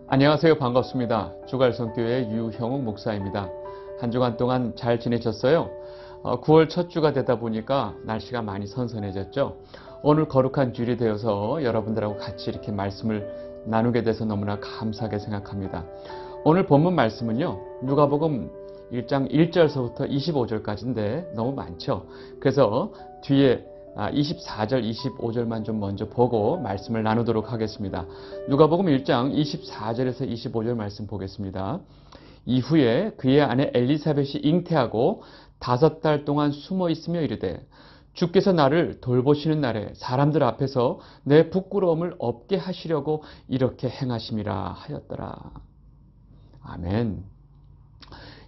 안녕하세요. 반갑습니다. 주갈성교회 유형욱 목사입니다. 한 주간 동안 잘 지내셨어요? 9월 첫 주가 되다 보니까 날씨가 많이 선선해졌죠. 오늘 거룩한 주일이 되어서 여러분들하고 같이 이렇게 말씀을 나누게 돼서 너무나 감사하게 생각합니다. 오늘 본문 말씀은요, 누가복음 1장 1절서부터 25절까지인데 너무 많죠. 그래서 뒤에 24절, 25절만 좀 먼저 보고 말씀을 나누도록 하겠습니다. 누가복음 1장 24절에서 25절 말씀 보겠습니다. 이후에 그의 아내 엘리사벳이 잉태하고 5달 동안 숨어 있으며 이르되 주께서 나를 돌보시는 날에 사람들 앞에서 내 부끄러움을 없게 하시려고 이렇게 행하심이라 하였더라. 아멘.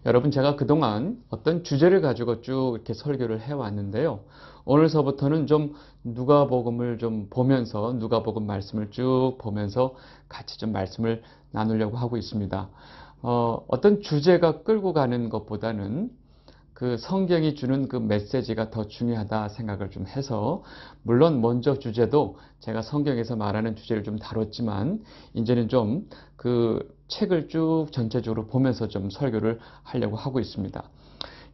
여러분, 제가 그동안 어떤 주제를 가지고 쭉 이렇게 설교를 해왔는데요. 오늘서부터는 좀 누가복음을 좀 보면서 누가복음 말씀을 쭉 보면서 같이 좀 말씀을 나누려고 하고 있습니다. 어떤 주제가 끌고 가는 것보다는 그 성경이 주는 그 메시지가 더 중요하다 생각을 좀 해서, 물론 먼저 주제도 제가 성경에서 말하는 주제를 좀 다뤘지만 이제는 좀 그 책을 쭉 전체적으로 보면서 좀 설교를 하려고 하고 있습니다.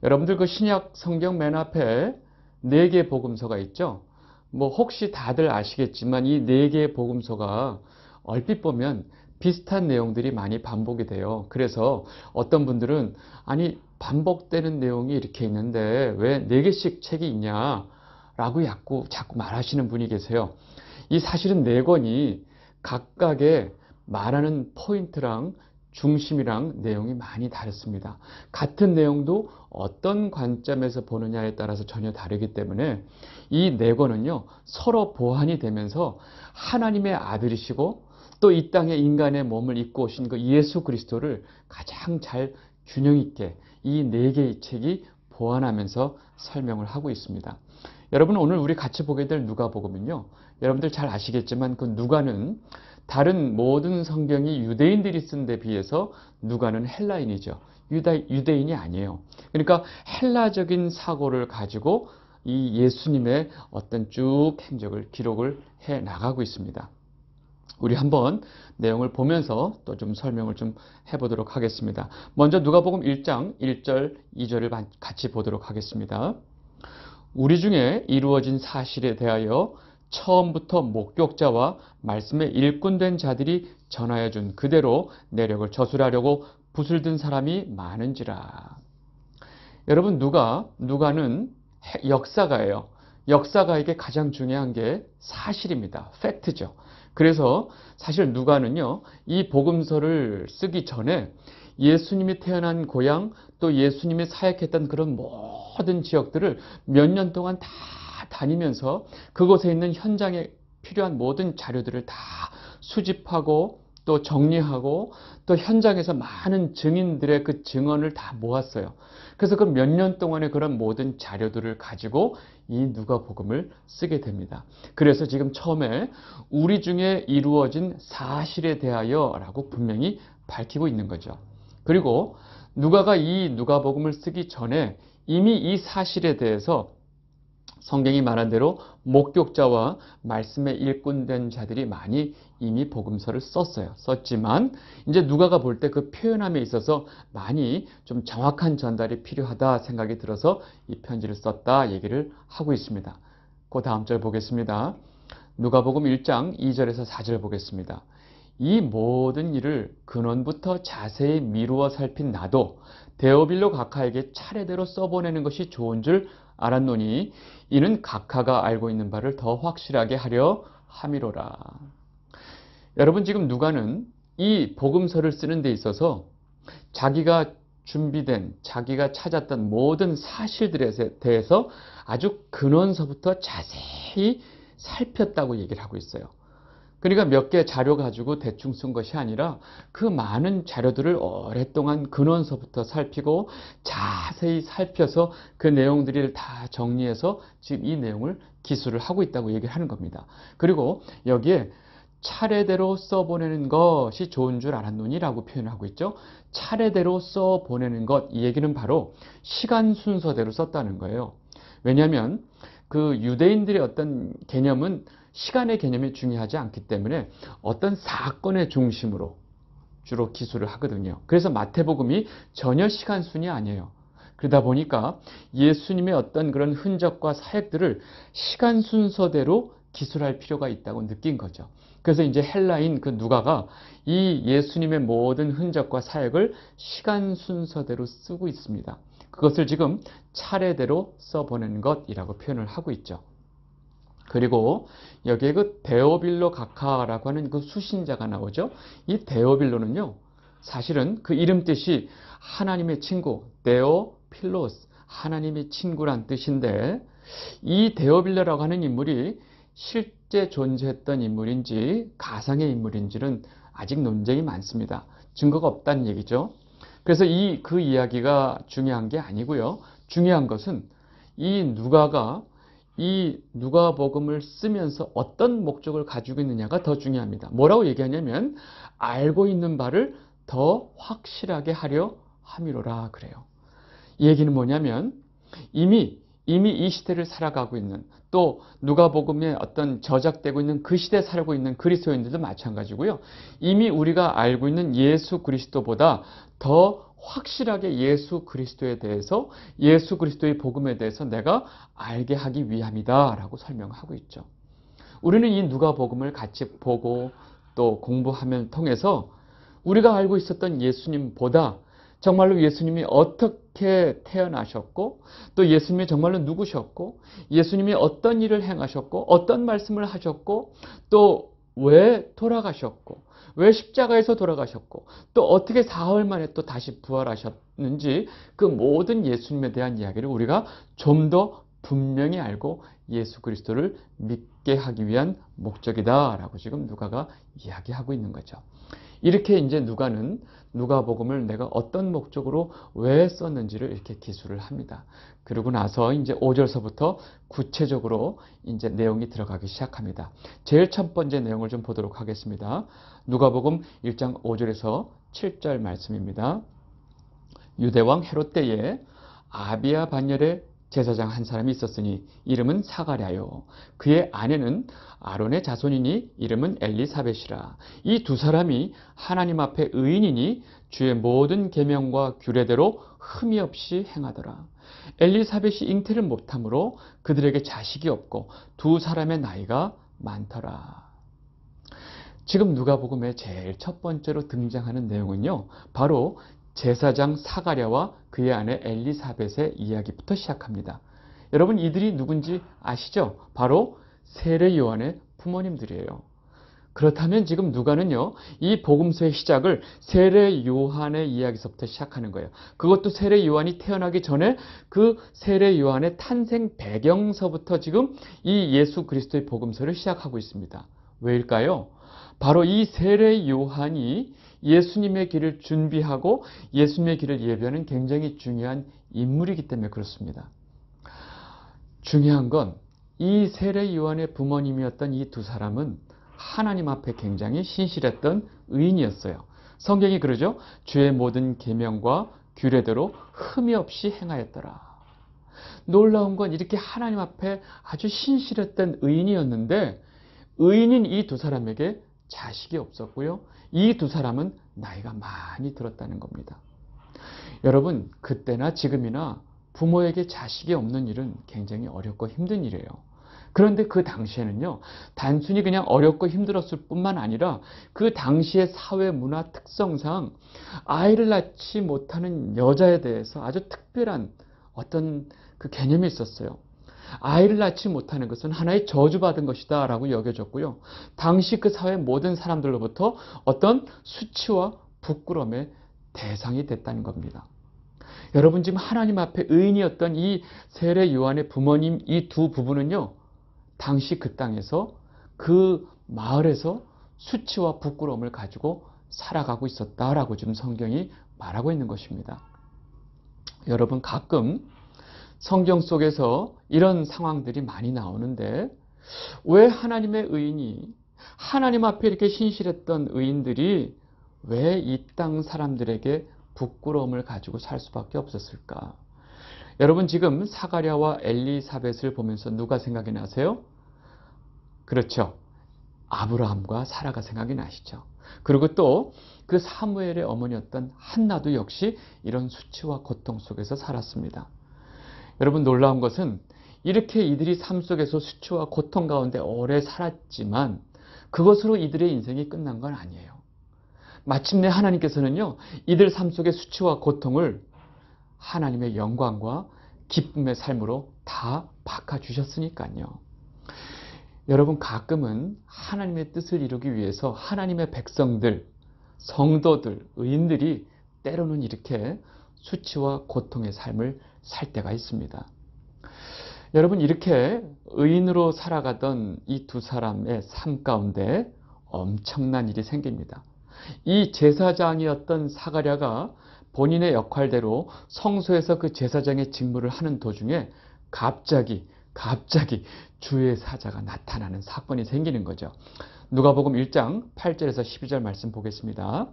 여러분들 그 신약 성경 맨 앞에 4개 복음서가 있죠. 뭐 혹시 다들 아시겠지만 이 4개의 복음서가 얼핏 보면 비슷한 내용들이 많이 반복이 돼요. 그래서 어떤 분들은 아니 반복되는 내용이 이렇게 있는데 왜 4개씩 책이 있냐 라고 자꾸 말하시는 분이 계세요. 이 사실은 4권이 각각의 말하는 포인트랑 중심이랑 내용이 많이 다릅니다. 같은 내용도 어떤 관점에서 보느냐에 따라서 전혀 다르기 때문에 이 4권은요 서로 보완이 되면서 하나님의 아들이시고 또 이 땅에 인간의 몸을 입고 오신 그 예수 그리스도를 가장 잘 균형 있게 이 4개의 책이 보완하면서 설명을 하고 있습니다. 여러분, 오늘 우리 같이 보게 될 누가복음은요, 여러분들 잘 아시겠지만 그 누가는 다른 모든 성경이 유대인들이 쓴 데 비해서 누가는 헬라인이죠. 유대인이 아니에요. 그러니까 헬라적인 사고를 가지고 이 예수님의 어떤 쭉 행적을 기록을 해 나가고 있습니다. 우리 한번 내용을 보면서 또 좀 설명을 좀 해보도록 하겠습니다. 먼저 누가복음 1장 1절 2절을 같이 보도록 하겠습니다. 우리 중에 이루어진 사실에 대하여 처음부터 목격자와 말씀에 일꾼된 자들이 전하여 준 그대로 내력을 저술하려고 붓을 든 사람이 많은지라. 여러분, 누가는 역사가예요. 역사가에게 가장 중요한 게 사실입니다. 팩트죠. 그래서 사실 누가는요, 이 복음서를 쓰기 전에 예수님이 태어난 고향, 또 예수님이 사역했던 그런 모든 지역들을 몇 년 동안 다 다니면서 그곳에 있는 현장에 필요한 모든 자료들을 다 수집하고 또 정리하고 또 현장에서 많은 증인들의 그 증언을 다 모았어요. 그래서 그 몇 년 동안의 그런 모든 자료들을 가지고 이 누가복음을 쓰게 됩니다. 그래서 지금 처음에 우리 중에 이루어진 사실에 대하여 라고 분명히 밝히고 있는 거죠. 그리고 누가가 이 누가복음을 쓰기 전에 이미 이 사실에 대해서 성경이 말한 대로 목격자와 말씀에 일꾼된 자들이 많이 이미 복음서를 썼지만 이제 누가가 볼 때 그 표현함에 있어서 많이 좀 정확한 전달이 필요하다 생각이 들어서 이 편지를 썼다 얘기를 하고 있습니다. 그 다음 절 보겠습니다. 누가복음 1장 2절에서 4절 보겠습니다. 이 모든 일을 근원부터 자세히 미루어 살핀 나도 데오빌로 각하에게 차례대로 써보내는 것이 좋은 줄 알았노니 이는 각하가 알고 있는 바를 더 확실하게 하려 함이로라. 여러분, 지금 누가는 이 복음서를 쓰는 데 있어서 자기가 준비된, 자기가 찾았던 모든 사실들에 대해서 아주 근원서부터 자세히 살폈다고 얘기를 하고 있어요. 그러니까 몇 개 자료 가지고 대충 쓴 것이 아니라 그 많은 자료들을 오랫동안 근원서부터 살피고 자세히 살펴서 그 내용들을 다 정리해서 지금 이 내용을 기술을 하고 있다고 얘기를 하는 겁니다. 그리고 여기에 차례대로 써보내는 것이 좋은 줄 알았노니라고 표현하고 있죠. 차례대로 써보내는 것, 이 얘기는 바로 시간 순서대로 썼다는 거예요. 왜냐하면 그 유대인들의 어떤 개념은 시간의 개념이 중요하지 않기 때문에 어떤 사건의 중심으로 주로 기술을 하거든요. 그래서 마태복음이 전혀 시간순이 아니에요. 그러다 보니까 예수님의 어떤 그런 흔적과 사역들을 시간 순서대로 기술할 필요가 있다고 느낀 거죠. 그래서 이제 헬라인 그 누가가 이 예수님의 모든 흔적과 사역을 시간 순서대로 쓰고 있습니다. 그것을 지금 차례대로 써보낸 것이라고 표현을 하고 있죠. 그리고 여기에 그 데오빌로 가카라고 하는 그 수신자가 나오죠. 이 데오빌로는요, 사실은 그 이름 뜻이 하나님의 친구, 데오필로스, 하나님의 친구란 뜻인데, 이 데오빌로라고 하는 인물이 실제 존재했던 인물인지 가상의 인물인지는 아직 논쟁이 많습니다. 증거가 없다는 얘기죠. 그래서 그 이야기가 중요한 게 아니고요. 중요한 것은 이 누가가 이 누가복음을 쓰면서 어떤 목적을 가지고 있느냐가 더 중요합니다. 뭐라고 얘기하냐면 알고 있는 바를 더 확실하게 하려 함이로라 그래요. 이 얘기는 뭐냐면 이미 이 시대를 살아가고 있는, 또 누가복음에 어떤 저작되고 있는 그 시대에 살고 있는 그리스도인들도 마찬가지고요. 이미 우리가 알고 있는 예수 그리스도보다 더 확실하게 예수 그리스도에 대해서, 예수 그리스도의 복음에 대해서 내가 알게 하기 위함이다 라고 설명하고 있죠. 우리는 이 누가복음을 같이 보고 또 공부하면 통해서 우리가 알고 있었던 예수님보다 정말로 예수님이 어떻게 태어나셨고, 또 예수님이 정말로 누구셨고, 예수님이 어떤 일을 행하셨고, 어떤 말씀을 하셨고, 또 왜 돌아가셨고, 왜 십자가에서 돌아가셨고, 또 어떻게 사흘 만에 또 다시 부활하셨는지, 그 모든 예수님에 대한 이야기를 우리가 좀 더 분명히 알고 예수 그리스도를 믿게 하기 위한 목적이다라고 지금 누가가 이야기하고 있는 거죠. 이렇게 이제 누가는 누가복음을 내가 어떤 목적으로 왜 썼는지를 이렇게 기술을 합니다. 그러고 나서 이제 5절서부터 구체적으로 이제 내용이 들어가기 시작합니다. 제일 첫 번째 내용을 좀 보도록 하겠습니다. 누가복음 1장 5절에서 7절 말씀입니다. 유대왕 헤롯 때에 아비야 반열에 제사장 한 사람이 있었으니 이름은 사가랴요. 그의 아내는 아론의 자손이니 이름은 엘리사벳이라. 이 두 사람이 하나님 앞에 의인이니 주의 모든 계명과 규례대로 흠이 없이 행하더라. 엘리사벳이 잉태를 못하므로 그들에게 자식이 없고 두 사람의 나이가 많더라. 지금 누가복음의 제일 첫 번째로 등장하는 내용은요, 바로 제사장 사가랴와 그의 아내 엘리사벳의 이야기부터 시작합니다. 여러분, 이들이 누군지 아시죠? 바로 세례 요한의 부모님들이에요. 그렇다면 지금 누가는요, 이 복음서의 시작을 세례 요한의 이야기서부터 시작하는 거예요. 그것도 세례 요한이 태어나기 전에 그 세례 요한의 탄생 배경서부터 지금 이 예수 그리스도의 복음서를 시작하고 있습니다. 왜일까요? 바로 이 세례 요한이 예수님의 길을 준비하고 예수님의 길을 예비하는 굉장히 중요한 인물이기 때문에 그렇습니다. 중요한 건 이 세례 요한의 부모님이었던 이 두 사람은 하나님 앞에 굉장히 신실했던 의인이었어요. 성경이 그러죠. 주의 모든 계명과 규례대로 흠이 없이 행하였더라. 놀라운 건 이렇게 하나님 앞에 아주 신실했던 의인이었는데 의인인 이 두 사람에게 자식이 없었고요. 이 두 사람은 나이가 많이 들었다는 겁니다. 여러분, 그때나 지금이나 부모에게 자식이 없는 일은 굉장히 어렵고 힘든 일이에요. 그런데 그 당시에는요, 단순히 그냥 어렵고 힘들었을 뿐만 아니라 그 당시의 사회 문화 특성상 아이를 낳지 못하는 여자에 대해서 아주 특별한 어떤 그 개념이 있었어요. 아이를 낳지 못하는 것은 하나의 저주받은 것이다 라고 여겨졌고요. 당시 그 사회 모든 사람들로부터 어떤 수치와 부끄러움의 대상이 됐다는 겁니다. 여러분, 지금 하나님 앞에 의인이었던 이 세례 요한의 부모님 이 두 부부는요, 당시 그 땅에서 그 마을에서 수치와 부끄러움을 가지고 살아가고 있었다라고 지금 성경이 말하고 있는 것입니다. 여러분, 가끔 성경 속에서 이런 상황들이 많이 나오는데 왜 하나님의 의인이, 하나님 앞에 이렇게 신실했던 의인들이 왜 이 땅 사람들에게 부끄러움을 가지고 살 수밖에 없었을까? 여러분, 지금 사가랴와 엘리사벳을 보면서 누가 생각이 나세요? 그렇죠. 아브라함과 사라가 생각이 나시죠. 그리고 또 그 사무엘의 어머니였던 한나도 역시 이런 수치와 고통 속에서 살았습니다. 여러분, 놀라운 것은 이렇게 이들이 삶 속에서 수치와 고통 가운데 오래 살았지만 그것으로 이들의 인생이 끝난 건 아니에요. 마침내 하나님께서는요, 이들 삶 속의 수치와 고통을 하나님의 영광과 기쁨의 삶으로 다 바꿔주셨으니까요. 여러분, 가끔은 하나님의 뜻을 이루기 위해서 하나님의 백성들, 성도들, 의인들이 때로는 이렇게 수치와 고통의 삶을 살 때가 있습니다. 여러분, 이렇게 의인으로 살아가던 이 두 사람의 삶 가운데 엄청난 일이 생깁니다. 이 제사장이었던 사가랴가 본인의 역할대로 성소에서 그 제사장의 직무를 하는 도중에 갑자기 주의 사자가 나타나는 사건이 생기는 거죠. 누가복음 1장 8절에서 12절 말씀 보겠습니다.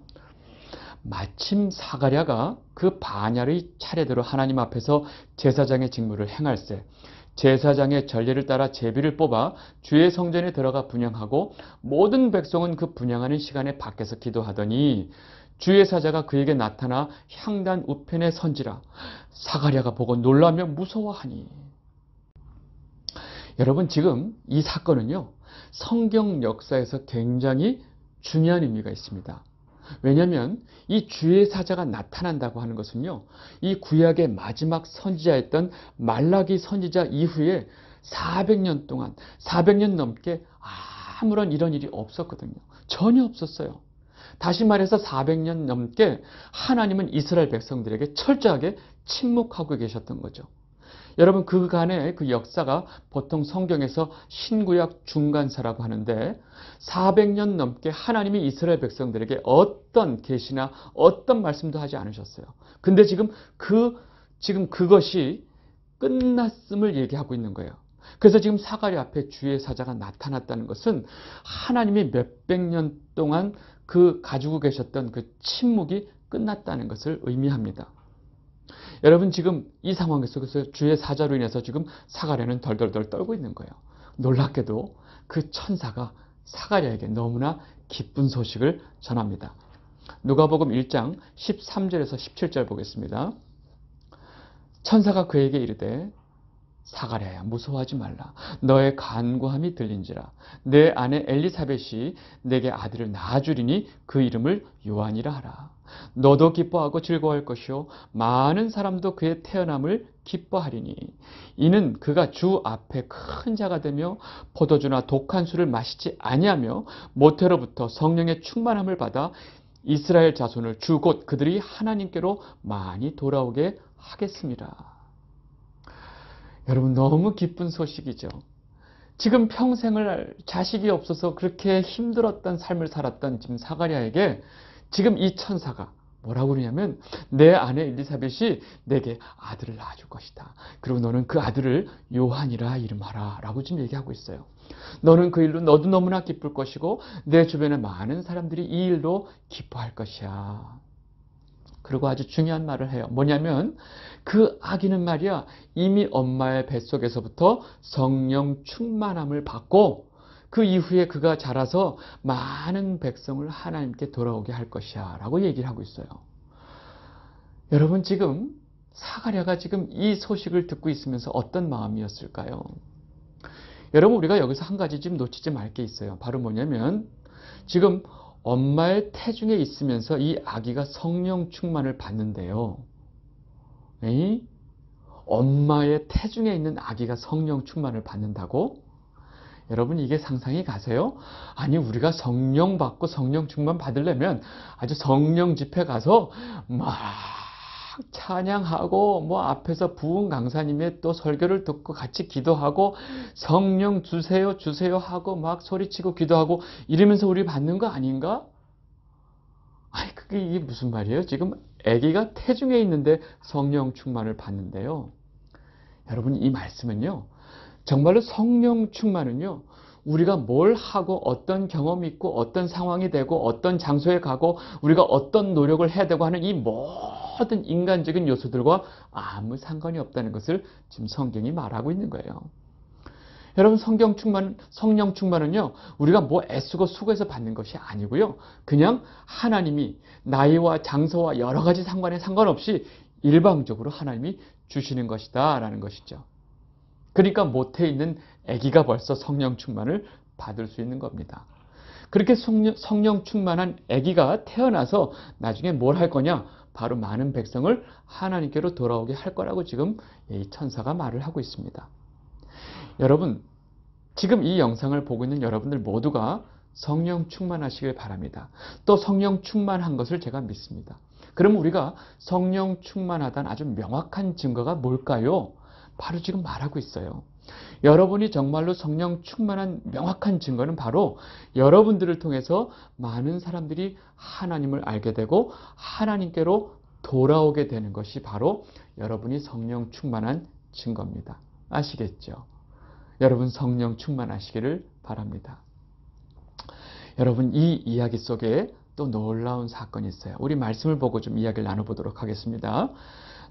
마침 사가랴가 그 반야의 차례대로 하나님 앞에서 제사장의 직무를 행할세 제사장의 전례를 따라 제비를 뽑아 주의 성전에 들어가 분향하고 모든 백성은 그 분향하는 시간에 밖에서 기도하더니 주의 사자가 그에게 나타나 향단 우편에 선지라. 사가랴가 보고 놀라며 무서워하니. 여러분, 지금 이 사건은요, 성경 역사에서 굉장히 중요한 의미가 있습니다. 왜냐하면 이 주의 사자가 나타난다고 하는 것은요, 이 구약의 마지막 선지자였던 말라기 선지자 이후에 400년 동안 400년 넘게 아무런 이런 일이 없었거든요. 전혀 없었어요. 다시 말해서 400년 넘게 하나님은 이스라엘 백성들에게 철저하게 침묵하고 계셨던 거죠. 여러분, 그간의 그 역사가 보통 성경에서 신구약 중간사라고 하는데 400년 넘게 하나님이 이스라엘 백성들에게 어떤 계시나 어떤 말씀도 하지 않으셨어요. 근데 지금 그것이 끝났음을 얘기하고 있는 거예요. 그래서 지금 사가랴 앞에 주의 사자가 나타났다는 것은 하나님이 몇백 년 동안 그 가지고 계셨던 그 침묵이 끝났다는 것을 의미합니다. 여러분, 지금 이 상황 속에서 주의 사자로 인해서 지금 사가랴는 덜덜덜 떨고 있는 거예요. 놀랍게도 그 천사가 사가랴에게 너무나 기쁜 소식을 전합니다. 누가복음 1장 13절에서 17절 보겠습니다. 천사가 그에게 이르되 사가랴야, 무서워하지 말라. 너의 간구함이 들린지라. 내 아내 엘리사벳이 내게 아들을 낳아주리니 그 이름을 요한이라 하라. 너도 기뻐하고 즐거워할 것이요 많은 사람도 그의 태어남을 기뻐하리니 이는 그가 주 앞에 큰 자가 되며 포도주나 독한 술을 마시지 아니하며 모태로부터 성령의 충만함을 받아 이스라엘 자손을 주 곧 그들이 하나님께로 많이 돌아오게 하겠습니다. 여러분, 너무 기쁜 소식이죠. 지금 평생을 자식이 없어서 그렇게 힘들었던 삶을 살았던 지금 사가랴에게 지금 이 천사가 뭐라고 그러냐면 내 아내 엘리사벳이 내게 아들을 낳아줄 것이다. 그리고 너는 그 아들을 요한이라 이름하라 라고 지금 얘기하고 있어요. 너는 그 일로 너도 너무나 기쁠 것이고 내 주변에 많은 사람들이 이 일로 기뻐할 것이야. 그리고 아주 중요한 말을 해요. 뭐냐면 그 아기는 말이야 이미 엄마의 뱃속에서부터 성령 충만함을 받고 그 이후에 그가 자라서 많은 백성을 하나님께 돌아오게 할 것이야 라고 얘기를 하고 있어요. 여러분, 지금 사가랴가 지금 이 소식을 듣고 있으면서 어떤 마음이었을까요? 여러분, 우리가 여기서 한 가지 좀 놓치지 말 게 있어요. 바로 뭐냐면 지금 엄마의 태중에 있으면서 이 아기가 성령 충만을 받는데요. 에이? 엄마의 태중에 있는 아기가 성령 충만을 받는다고? 여러분, 이게 상상이 가세요? 아니, 우리가 성령 받고 성령 충만 받으려면 아주 성령 집회 가서 막 찬양하고 뭐 앞에서 부흥 강사님의 또 설교를 듣고 같이 기도하고 성령 주세요 주세요 하고 막 소리치고 기도하고 이러면서 우리 받는 거 아닌가? 아니, 이게 무슨 말이에요? 지금 아기가 태중에 있는데 성령 충만을 받는데요. 여러분, 이 말씀은요, 정말로 성령 충만은요, 우리가 뭘 하고 어떤 경험이 있고 어떤 상황이 되고 어떤 장소에 가고 우리가 어떤 노력을 해야 되고 하는 이 모든 인간적인 요소들과 아무 상관이 없다는 것을 지금 성경이 말하고 있는 거예요. 여러분 성령 충만은요, 우리가 뭐 애쓰고 수고해서 받는 것이 아니고요. 그냥 하나님이 나이와 장소와 여러 가지 상관없이 일방적으로 하나님이 주시는 것이다 라는 것이죠. 그러니까 모태에 있는 아기가 벌써 성령 충만을 받을 수 있는 겁니다. 그렇게 성령 충만한 아기가 태어나서 나중에 뭘 할 거냐? 바로 많은 백성을 하나님께로 돌아오게 할 거라고 지금 이 천사가 말을 하고 있습니다. 여러분, 지금 이 영상을 보고 있는 여러분들 모두가 성령 충만하시길 바랍니다. 또 성령 충만한 것을 제가 믿습니다. 그럼 우리가 성령 충만하다는 아주 명확한 증거가 뭘까요? 바로 지금 말하고 있어요. 여러분이 정말로 성령 충만한 명확한 증거는 바로 여러분들을 통해서 많은 사람들이 하나님을 알게 되고 하나님께로 돌아오게 되는 것이 바로 여러분이 성령 충만한 증거입니다. 아시겠죠? 여러분 성령 충만하시기를 바랍니다. 여러분 이 이야기 속에 또 놀라운 사건이 있어요. 우리 말씀을 보고 좀 이야기를 나눠보도록 하겠습니다.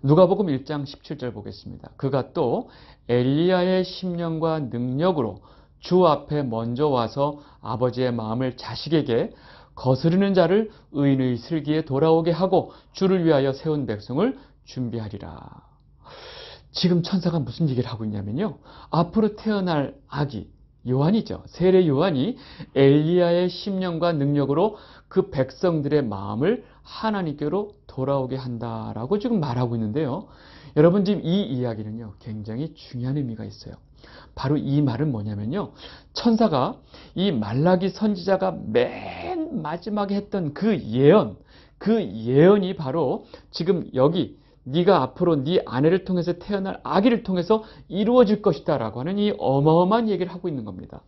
누가복음 1장 17절 보겠습니다. 그가 또 엘리야의 심령과 능력으로 주 앞에 먼저 와서 아버지의 마음을 자식에게 거스르는 자를 의인의 슬기에 돌아오게 하고 주를 위하여 세운 백성을 준비하리라. 지금 천사가 무슨 얘기를 하고 있냐면요. 앞으로 태어날 아기 요한이죠. 세례 요한이 엘리야의 심령과 능력으로 그 백성들의 마음을 하나님께로 돌아오게 한다라고 지금 말하고 있는데요. 여러분 지금 이 이야기는요. 굉장히 중요한 의미가 있어요. 바로 이 말은 뭐냐면요. 천사가 이 말라기 선지자가 맨 마지막에 했던 그 예언이 바로 지금 여기 네가 앞으로 네 아내를 통해서 태어날 아기를 통해서 이루어질 것이다 라고 하는 이 어마어마한 얘기를 하고 있는 겁니다.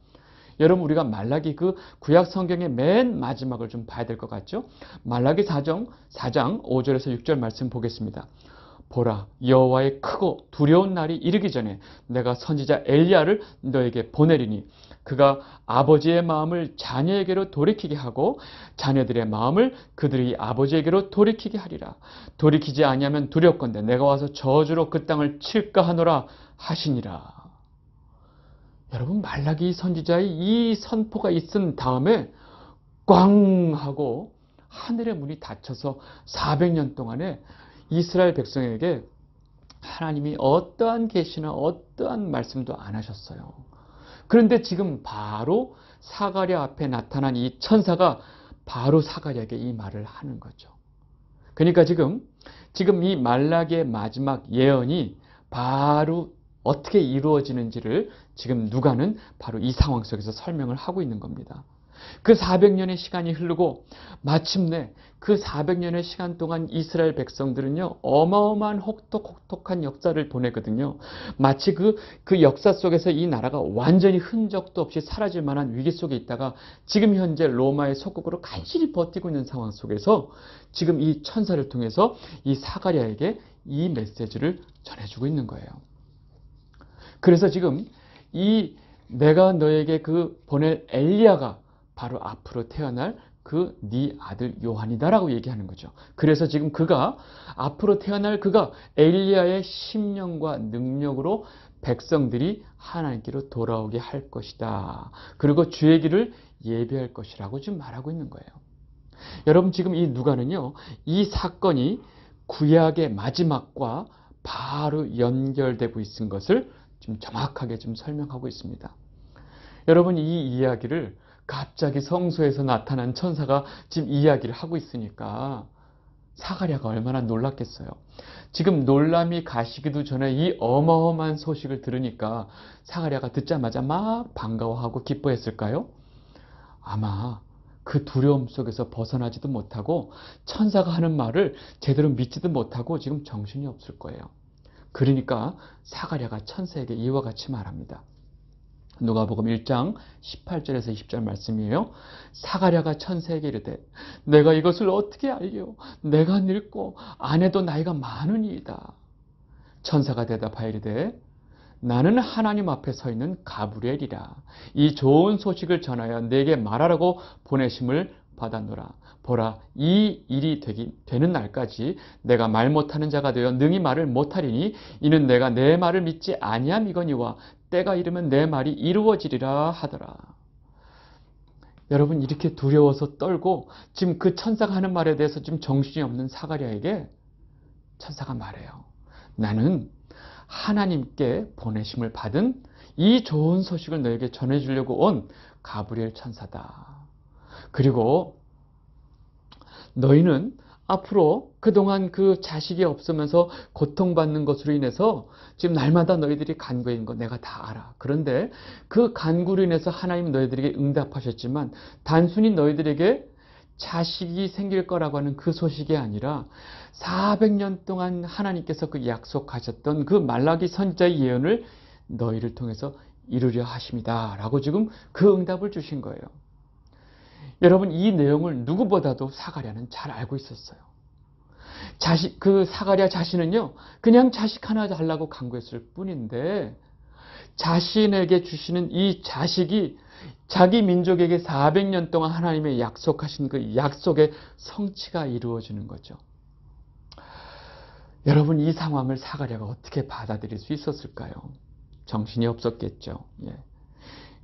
여러분 우리가 말라기 그 구약 성경의 맨 마지막을 좀 봐야 될 것 같죠? 말라기 4장 5절에서 6절 말씀 보겠습니다. 보라 여호와의 크고 두려운 날이 이르기 전에 내가 선지자 엘리야를 너에게 보내리니 그가 아버지의 마음을 자녀에게로 돌이키게 하고 자녀들의 마음을 그들의 아버지에게로 돌이키게 하리라. 돌이키지 아니하면 두렵건대 내가 와서 저주로 그 땅을 칠까 하노라 하시니라. 여러분 말라기 선지자의 이 선포가 있은 다음에 꽝 하고 하늘의 문이 닫혀서 400년 동안에 이스라엘 백성에게 하나님이 어떠한 계시나 어떠한 말씀도 안 하셨어요. 그런데 지금 바로 사가랴 앞에 나타난 이 천사가 바로 사가랴에게 이 말을 하는 거죠. 그러니까 지금 이 말라기의 마지막 예언이 바로 어떻게 이루어지는지를 지금 누가는 바로 이 상황 속에서 설명을 하고 있는 겁니다. 그 400년의 시간이 흐르고 마침내 그 400년의 시간 동안 이스라엘 백성들은요 어마어마한 혹독한 역사를 보내거든요. 마치 그 역사 속에서 이 나라가 완전히 흔적도 없이 사라질 만한 위기 속에 있다가 지금 현재 로마의 속국으로 간신히 버티고 있는 상황 속에서 지금 이 천사를 통해서 이 사가랴에게 이 메시지를 전해주고 있는 거예요. 그래서 지금 이 내가 너에게 그 보낼 엘리야가 바로 앞으로 태어날 그 네 아들 요한이다라고 얘기하는 거죠. 그래서 지금 그가 앞으로 태어날 그가 엘리야의 심령과 능력으로 백성들이 하나님께로 돌아오게 할 것이다. 그리고 주의 길을 예비할 것이라고 지금 말하고 있는 거예요. 여러분 지금 이 누가는요. 이 사건이 구약의 마지막과 바로 연결되고 있는 것을 지금 정확하게 좀 설명하고 있습니다. 여러분 이 이야기를 갑자기 성소에서 나타난 천사가 지금 이야기를 하고 있으니까 사가랴가 얼마나 놀랐겠어요. 지금 놀람이 가시기도 전에 이 어마어마한 소식을 들으니까 사가랴가 듣자마자 막 반가워하고 기뻐했을까요? 아마 그 두려움 속에서 벗어나지도 못하고 천사가 하는 말을 제대로 믿지도 못하고 지금 정신이 없을 거예요. 그러니까 사가랴가 천사에게 이와 같이 말합니다. 누가복음 1장 18절에서 20절 말씀이에요. 사가랴가 천사에게 이르되 내가 이것을 어떻게 알리오? 내가 늙고 아내도 나이가 많으니이다. 천사가 대답하여 이르되 나는 하나님 앞에 서 있는 가브리엘이라. 이 좋은 소식을 전하여 내게 말하라고 보내심을 받았노라. 보라 이 일이 되는 날까지 내가 말 못하는 자가 되어 능히 말을 못하리니 이는 내가 내 말을 믿지 아니함이거니와 때가 이르면 내 말이 이루어지리라 하더라. 여러분, 이렇게 두려워서 떨고 지금 그 천사가 하는 말에 대해서 지금 정신이 없는 사가랴에게 천사가 말해요. 나는 하나님께 보내심을 받은 이 좋은 소식을 너에게 전해주려고 온 가브리엘 천사다. 그리고 너희는 앞으로 그동안 그 자식이 없으면서 고통받는 것으로 인해서 지금 날마다 너희들이 간구인 거 내가 다 알아. 그런데 그 간구로 인해서 하나님 너희들에게 응답하셨지만 단순히 너희들에게 자식이 생길 거라고 하는 그 소식이 아니라 400년 동안 하나님께서 그 약속하셨던 그 말라기 선지자의 예언을 너희를 통해서 이루려 하십니다. 라고 지금 그 응답을 주신 거예요. 여러분, 이 내용을 누구보다도 사가랴는 잘 알고 있었어요. 그 사가랴 자신은요, 그냥 자식 하나 달라고 간구했을 뿐인데 자신에게 주시는 이 자식이 자기 민족에게 400년 동안 하나님의 약속하신 그 약속의 성취가 이루어지는 거죠. 여러분, 이 상황을 사가랴가 어떻게 받아들일 수 있었을까요? 정신이 없었겠죠. 예.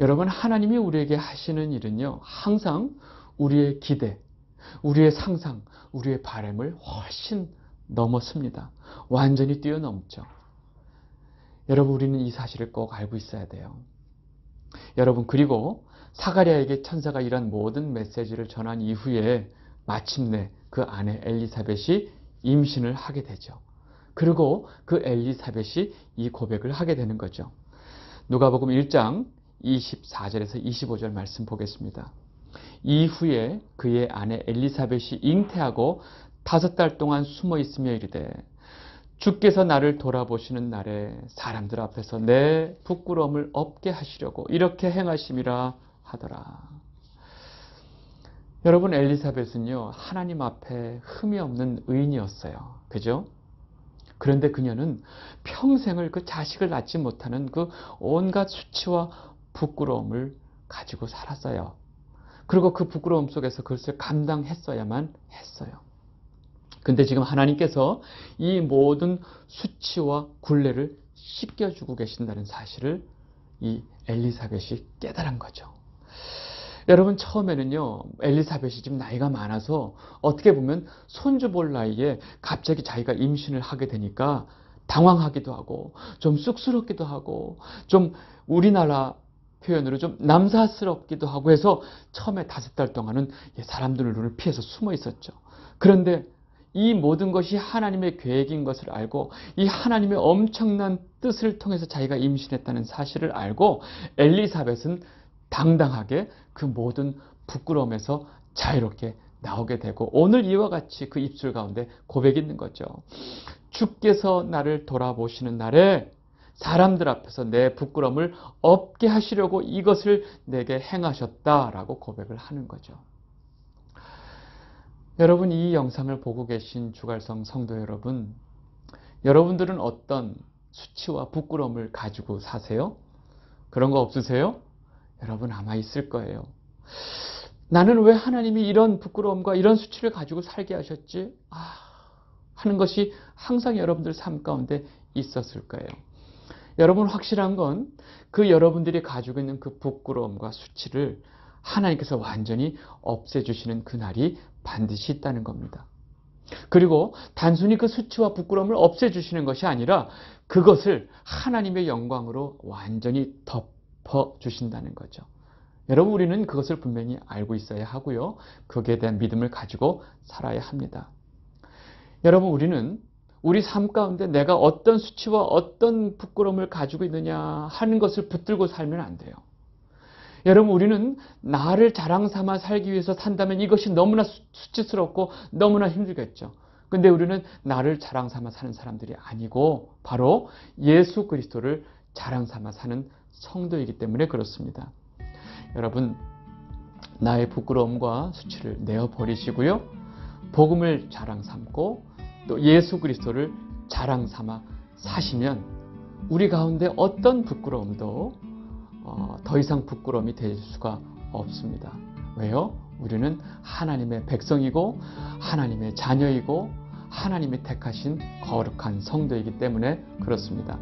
여러분, 하나님이 우리에게 하시는 일은요, 항상 우리의 기대, 우리의 상상, 우리의 바람을 훨씬 넘었습니다. 완전히 뛰어넘죠. 여러분, 우리는 이 사실을 꼭 알고 있어야 돼요. 여러분, 그리고 사가랴에게 천사가 이런 모든 메시지를 전한 이후에 마침내 그 아내 엘리사벳이 임신을 하게 되죠. 그리고 그 엘리사벳이 이 고백을 하게 되는 거죠. 누가복음 1장 24절에서 25절 말씀 보겠습니다. 이후에 그의 아내 엘리사벳이 잉태하고 5달 동안 숨어 있으며 이르되 주께서 나를 돌아보시는 날에 사람들 앞에서 내 부끄러움을 없게 하시려고 이렇게 행하심이라 하더라. 여러분, 엘리사벳은요, 하나님 앞에 흠이 없는 의인이었어요. 그죠? 그런데 그녀는 평생을 그 자식을 낳지 못하는 그 온갖 수치와 부끄러움을 가지고 살았어요. 그리고 그 부끄러움 속에서 그것을 감당했어야만 했어요. 근데 지금 하나님께서 이 모든 수치와 굴레를 씻겨주고 계신다는 사실을 이 엘리사벳이 깨달은 거죠. 여러분, 처음에는요, 엘리사벳이 지금 나이가 많아서 어떻게 보면 손주 볼 나이에 갑자기 자기가 임신을 하게 되니까 당황하기도 하고 좀 쑥스럽기도 하고 좀 우리나라 표현으로 좀 남사스럽기도 하고 해서 처음에 5달 동안은 사람들의 눈을 피해서 숨어 있었죠. 그런데 이 모든 것이 하나님의 계획인 것을 알고 이 하나님의 엄청난 뜻을 통해서 자기가 임신했다는 사실을 알고 엘리사벳은 당당하게 그 모든 부끄러움에서 자유롭게 나오게 되고 오늘 이와 같이 그 입술 가운데 고백이 있는 거죠. 주께서 나를 돌아보시는 날에 사람들 앞에서 내 부끄러움을 없게 하시려고 이것을 내게 행하셨다라고 고백을 하는 거죠. 여러분, 이 영상을 보고 계신 주갈성 성도 여러분, 여러분들은 어떤 수치와 부끄러움을 가지고 사세요? 그런 거 없으세요? 여러분 아마 있을 거예요. 나는 왜 하나님이 이런 부끄러움과 이런 수치를 가지고 살게 하셨지? 하는 것이 항상 여러분들 삶 가운데 있었을 거예요. 여러분, 확실한 건 그 여러분들이 가지고 있는 그 부끄러움과 수치를 하나님께서 완전히 없애주시는 그날이 반드시 있다는 겁니다. 그리고 단순히 그 수치와 부끄러움을 없애주시는 것이 아니라 그것을 하나님의 영광으로 완전히 덮어주신다는 거죠. 여러분, 우리는 그것을 분명히 알고 있어야 하고요. 거기에 대한 믿음을 가지고 살아야 합니다. 여러분, 우리는 우리 삶 가운데 내가 어떤 수치와 어떤 부끄러움을 가지고 있느냐 하는 것을 붙들고 살면 안 돼요. 여러분, 우리는 나를 자랑 삼아 살기 위해서 산다면 이것이 너무나 수치스럽고 너무나 힘들겠죠. 근데 우리는 나를 자랑 삼아 사는 사람들이 아니고 바로 예수 그리스도를 자랑 삼아 사는 성도이기 때문에 그렇습니다. 여러분, 나의 부끄러움과 수치를 내어버리시고요. 복음을 자랑 삼고 또 예수 그리스도를 자랑 삼아 사시면 우리 가운데 어떤 부끄러움도 더 이상 부끄러움이 될 수가 없습니다. 왜요? 우리는 하나님의 백성이고 하나님의 자녀이고 하나님이 택하신 거룩한 성도이기 때문에 그렇습니다.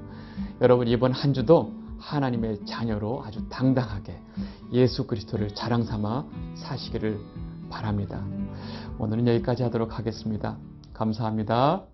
여러분, 이번 한 주도 하나님의 자녀로 아주 당당하게 예수 그리스도를 자랑 삼아 사시기를 바랍니다. 오늘은 여기까지 하도록 하겠습니다. 감사합니다.